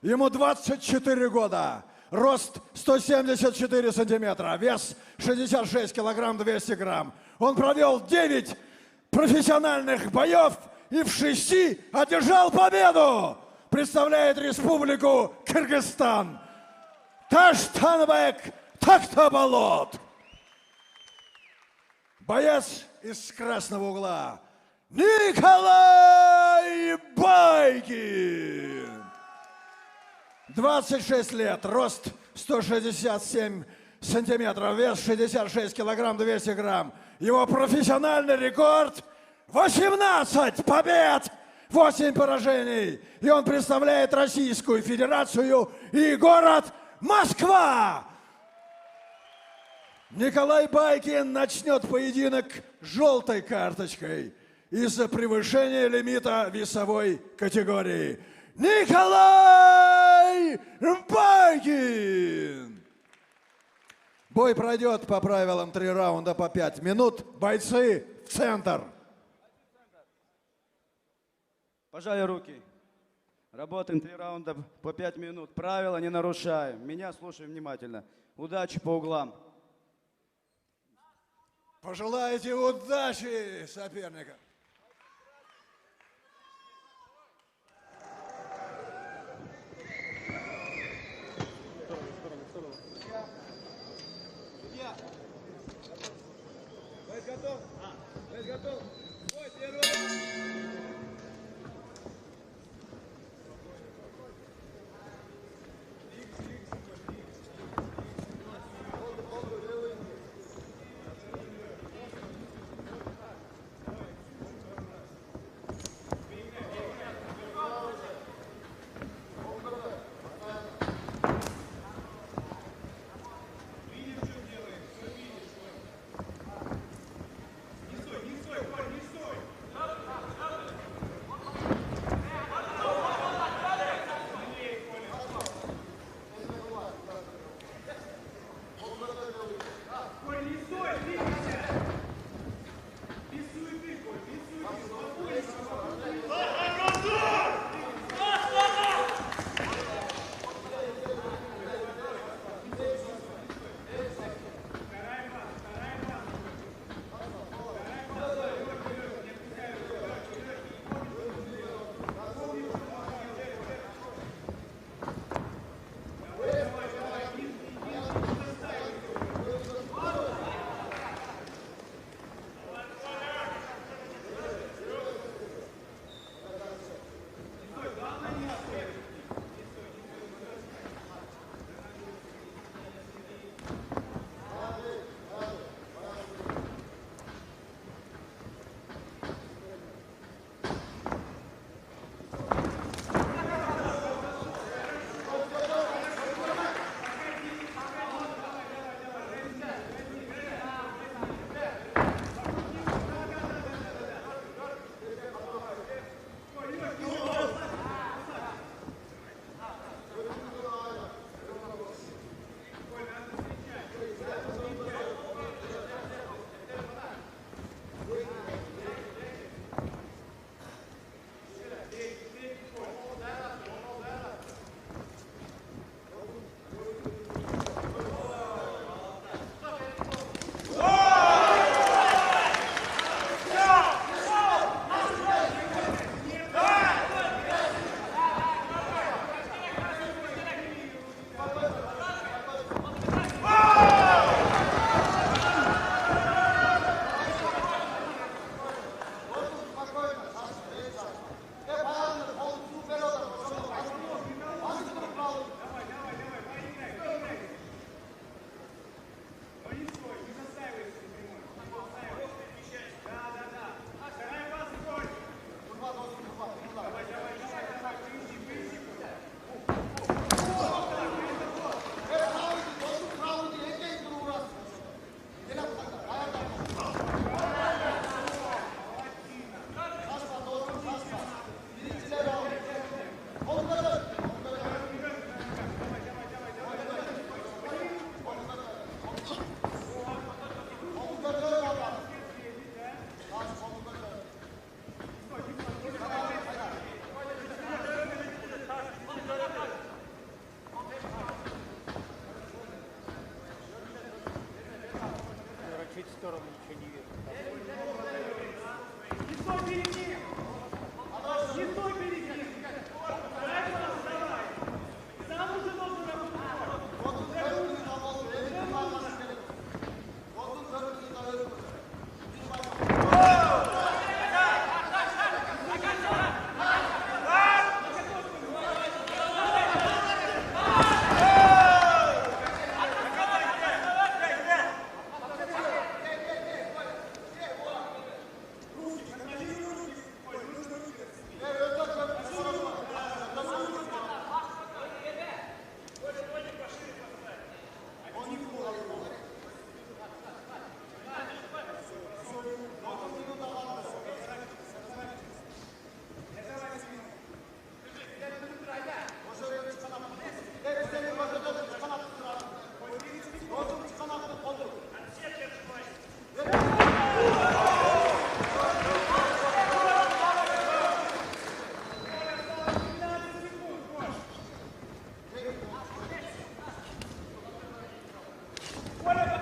Ему 24 года. Рост 174 сантиметра. Вес 66 килограмм 200 грамм. Он провел 9 профессиональных боев и в 6 одержал победу. Представляет республику Кыргызстан. Таштанбек Тактаболот. Боец из красного угла Николай Байгин. 26 лет, рост 167 сантиметров, вес 66 килограмм 200 грамм. Его профессиональный рекорд 18 побед, 8 поражений. И он представляет Российскую Федерацию и город Москва. Николай Байгин начнет поединок желтой карточкой из-за превышения лимита весовой категории. Николай Байгин! Бой пройдет по правилам 3 раунда по 5 минут. Бойцы в центр. Пожали руки. Работаем 3 раунда по 5 минут. Правила не нарушаем. Меня слушаем внимательно. Удачи по углам. Пожелайте удачи соперникам. Готов? Готов? Бой, первый раунд. сторону ничего не вижу. Не стой перед ним! Не стой перед ним! Правильно, давай! Сам уже должен работать. Коля,